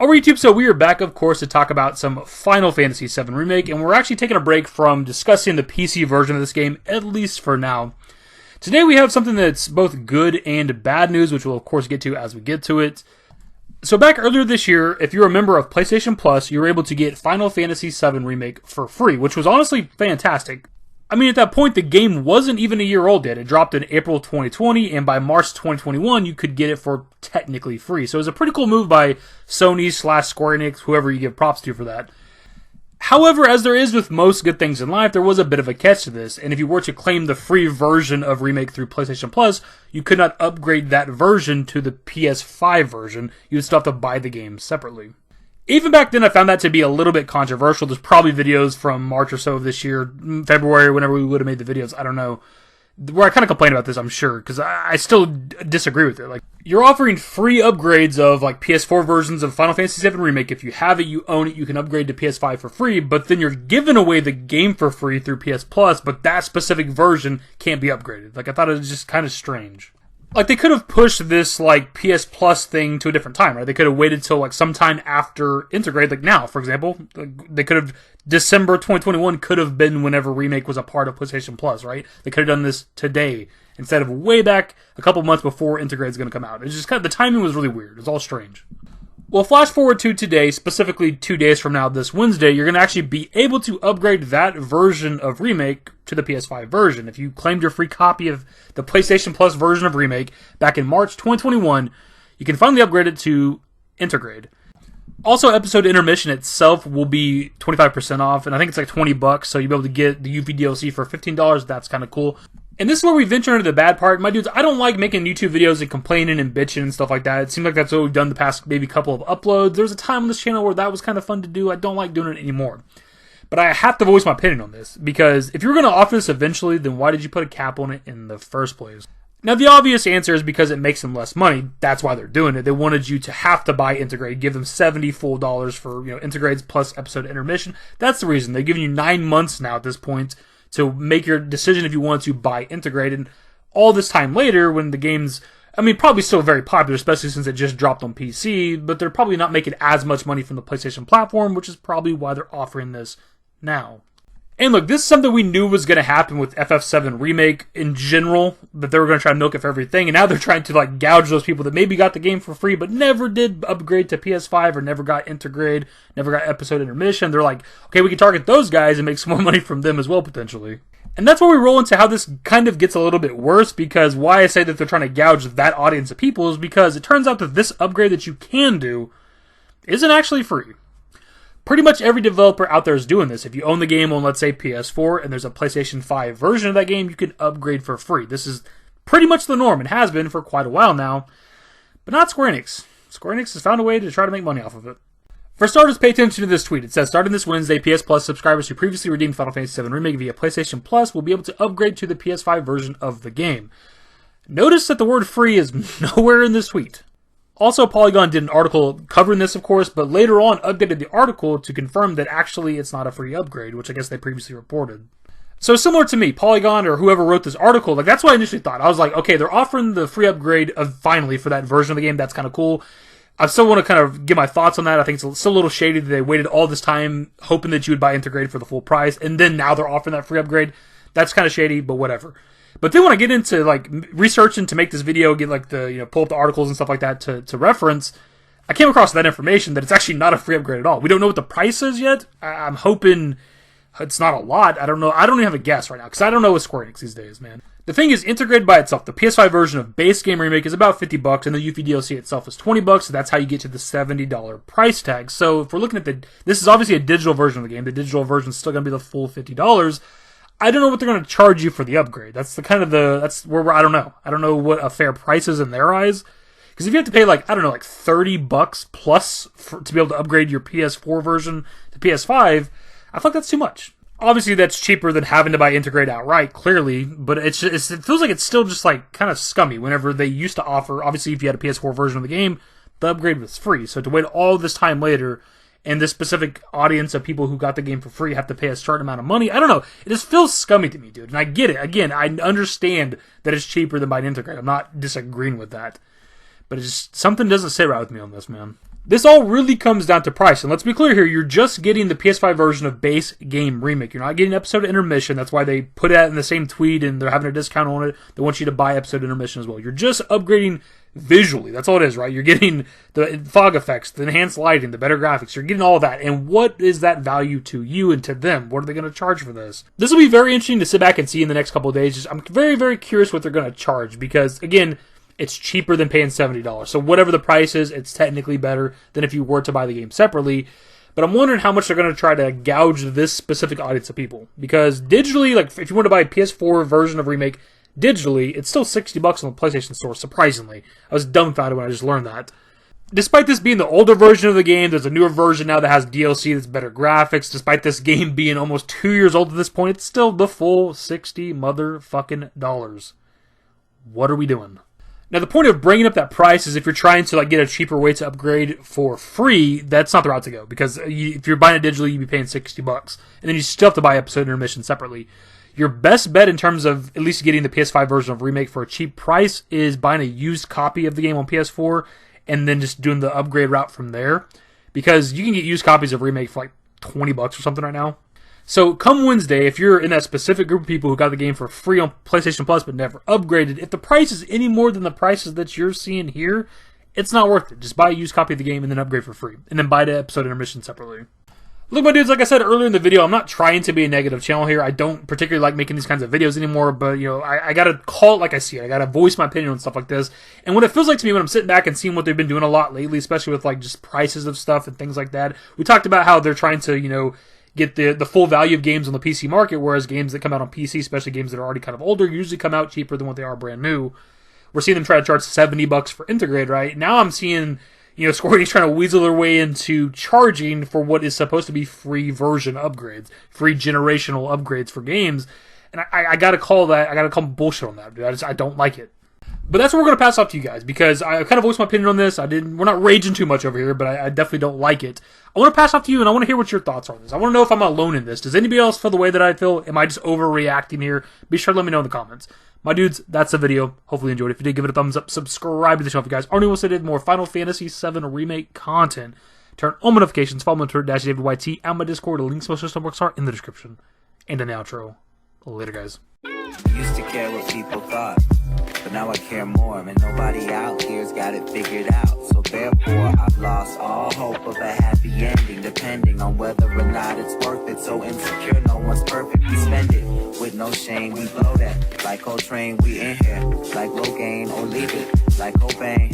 Alright YouTube, so we are back of course to talk about some Final Fantasy VII Remake, and we're actually taking a break from discussing the PC version of this game, at least for now. Today we have something that's both good and bad news, which we'll of course get to as we get to it. So back earlier this year, if you're a member of PlayStation Plus, you were able to get Final Fantasy VII Remake for free, which was honestly fantastic. I mean, at that point, the game wasn't even a year old yet. It dropped in April 2020, and by March 2021, you could get it for technically free. So it was a pretty cool move by Sony/Square Enix, whoever you give props to for that. However, as there is with most good things in life, there was a bit of a catch to this, and if you were to claim the free version of Remake through PlayStation Plus, you could not upgrade that version to the PS5 version. You would still have to buy the game separately. Even back then, I found that to be a little bit controversial. There's probably videos from March or so of this year, February, whenever we would have made the videos, I don't know, where I kind of complain about this, I'm sure, because I still disagree with it. Like, you're offering free upgrades of, like, PS4 versions of Final Fantasy VII Remake. If you have it, you own it, you can upgrade to PS5 for free, but then you're giving away the game for free through PS Plus, but that specific version can't be upgraded. Like, I thought it was just kind of strange. Like, they could have pushed this, like, PS Plus thing to a different time, right? They could have waited till, like, sometime after Intergrade, like now, for example. They could have, December 2021 could have been whenever Remake was a part of PlayStation Plus, right? They could have done this today, instead of way back a couple months before Intergrade is going to come out. It's just kind of, the timing was really weird. It's all strange. Well, flash forward to today, specifically 2 days from now, this Wednesday, you're going to actually be able to upgrade that version of Remake to the PS5 version. If you claimed your free copy of the PlayStation Plus version of Remake back in March 2021, you can finally upgrade it to Intergrade. Also, episode intermission itself will be 25% off, and I think it's like $20, so you'll be able to get the UV DLC for $15. That's kind of cool. And this is where we venture into the bad part. My dudes, I don't like making YouTube videos and complaining and bitching and stuff like that. It seems like that's what we've done the past maybe couple of uploads. There was a time on this channel where that was kind of fun to do. I don't like doing it anymore. But I have to voice my opinion on this, because if you're going to offer this eventually, then why did you put a cap on it in the first place? Now, the obvious answer is because it makes them less money. That's why they're doing it. They wanted you to have to buy Intergrade, give them $70 full for, Intergrades plus episode intermission. That's the reason. They're giving you 9 months now at this point to make your decision if you want to buy Intergrade. And all this time later, when the game's, probably still very popular, especially since it just dropped on PC, but they're probably not making as much money from the PlayStation platform, which is probably why they're offering this now. And look, this is something we knew was going to happen with FF7 Remake in general, that they were going to try to milk it for everything, and now they're trying to gouge those people that maybe got the game for free, but never did upgrade to PS5, or never got Intergrade, never got episode intermission. They're like, okay, we can target those guys and make some more money from them as well, potentially. And that's where we roll into how this kind of gets a little bit worse, because why I say that they're trying to gouge that audience of people is because it turns out that this upgrade that you can do isn't actually free. Pretty much every developer out there is doing this. If you own the game on, let's say, PS4, and there's a PlayStation 5 version of that game, you can upgrade for free. This is pretty much the norm, and has been for quite a while now. But not Square Enix. Square Enix has found a way to try to make money off of it. For starters, pay attention to this tweet. It says, starting this Wednesday, PS Plus subscribers who previously redeemed Final Fantasy VII Remake via PlayStation Plus will be able to upgrade to the PS5 version of the game. Notice that the word free is nowhere in this tweet. Also, Polygon did an article covering this, of course, but later on updated the article to confirm that actually it's not a free upgrade, which I guess they previously reported. So similar to me, Polygon or whoever wrote this article, that's what I initially thought. I was like, okay, they're offering the free upgrade finally for that version of the game. That's kind of cool. I still want to kind of give my thoughts on that. I think it's still a little shady that they waited all this time hoping that you would buy Intergrade for the full price, and then now they're offering that free upgrade. That's kind of shady, but whatever. But then when I get into researching to make this video, get pull up the articles and stuff like that to reference, I came across that information that it's actually not a free upgrade at all. We don't know what the price is yet. I'm hoping it's not a lot. I don't know. I don't even have a guess right now, because I don't know with Square Enix these days, man. The thing is, Intergrade by itself, the PS5 version of base game Remake is about $50, and the UV DLC itself is $20, so that's how you get to the $70 price tag. So if we're looking at this is obviously a digital version of the game. The digital version is still going to be the full $50. I don't know what they're going to charge you for the upgrade. That's that's where I don't know. I don't know what a fair price is in their eyes. Because if you have to pay $30 plus to be able to upgrade your PS4 version to PS5, I feel like that's too much. Obviously, that's cheaper than having to buy Intergrade outright, clearly, but it feels like it's still just kind of scummy whenever they used to offer, obviously if you had a PS4 version of the game, the upgrade was free. So to wait all this time later, and this specific audience of people who got the game for free have to pay a certain amount of money, I don't know, it just feels scummy to me, dude, and I get it. Again, I understand that it's cheaper than buying Intergrade. I'm not disagreeing with that. But it's just, something doesn't sit right with me on this, man. This all really comes down to price. And let's be clear here, you're just getting the PS5 version of base game Remake. You're not getting episode intermission. That's why they put that in the same tweet and they're having a discount on it. They want you to buy episode intermission as well. You're just upgrading visually. That's all it is, right? You're getting the fog effects, the enhanced lighting, the better graphics. You're getting all of that. And what is that value to you and to them? What are they going to charge for this? This will be very interesting to sit back and see in the next couple of days. I'm very, very curious what they're going to charge because, again, it's cheaper than paying $70. So whatever the price is, it's technically better than if you were to buy the game separately. But I'm wondering how much they're going to try to gouge this specific audience of people. Because digitally, like if you want to buy a PS4 version of Remake digitally, it's still $60 on the PlayStation Store, surprisingly. I was dumbfounded when I just learned that. Despite this being the older version of the game, there's a newer version now that has DLC that's better graphics. Despite this game being almost 2 years old at this point, it's still the full $60 motherfucking dollars. What are we doing? Now, the point of bringing up that price is if you're trying to get a cheaper way to upgrade for free, that's not the route to go. Because if you're buying it digitally, you'd be paying $60. And then you still have to buy episode intermission separately. Your best bet in terms of at least getting the PS5 version of Remake for a cheap price is buying a used copy of the game on PS4 and then just doing the upgrade route from there. Because you can get used copies of Remake for $20 or something right now. So come Wednesday, if you're in that specific group of people who got the game for free on PlayStation Plus but never upgraded, if the price is any more than the prices that you're seeing here, it's not worth it. Just buy a used copy of the game and then upgrade for free. And then buy the episode intermission separately. Look, my dudes, like I said earlier in the video, I'm not trying to be a negative channel here. I don't particularly like making these kinds of videos anymore, but, I gotta call it like I see it. I gotta voice my opinion on stuff like this. And what it feels like to me when I'm sitting back and seeing what they've been doing a lot lately, especially with, just prices of stuff and things like that. We talked about how they're trying to, get the full value of games on the PC market, whereas games that come out on PC, especially games that are already kind of older, usually come out cheaper than what they are brand new. We're seeing them try to charge $70 for Intergrade, right? Now I'm seeing, Square Enix trying to weasel their way into charging for what is supposed to be free version upgrades, free generational upgrades for games. And I gotta call bullshit on that, dude. I don't like it. But that's what we're going to pass off to you guys, because I kind of voiced my opinion on this. We're not raging too much over here, but I definitely don't like it. I want to pass off to you, and I want to hear what your thoughts are on this. I want to know if I'm alone in this. Does anybody else feel the way that I feel? Am I just overreacting here? Be sure to let me know in the comments. My dudes, that's the video. Hopefully you enjoyed it. If you did, give it a thumbs up. Subscribe to the channel if you guys already want to see more Final Fantasy VII Remake content. Turn on notifications. Follow me on Twitter, @DashingDavidYT, and my Discord. The links to my social networks are in the description. And in the outro. Later, guys. Used to care what people thought, but now I care more, and nobody out here's got it figured out. So therefore, I've lost all hope of a happy ending, depending on whether or not it's worth it. So insecure, no one's perfect. We spend it with no shame. We blow that like Coltrane. We in here like Low Gain or leave it like Cobain.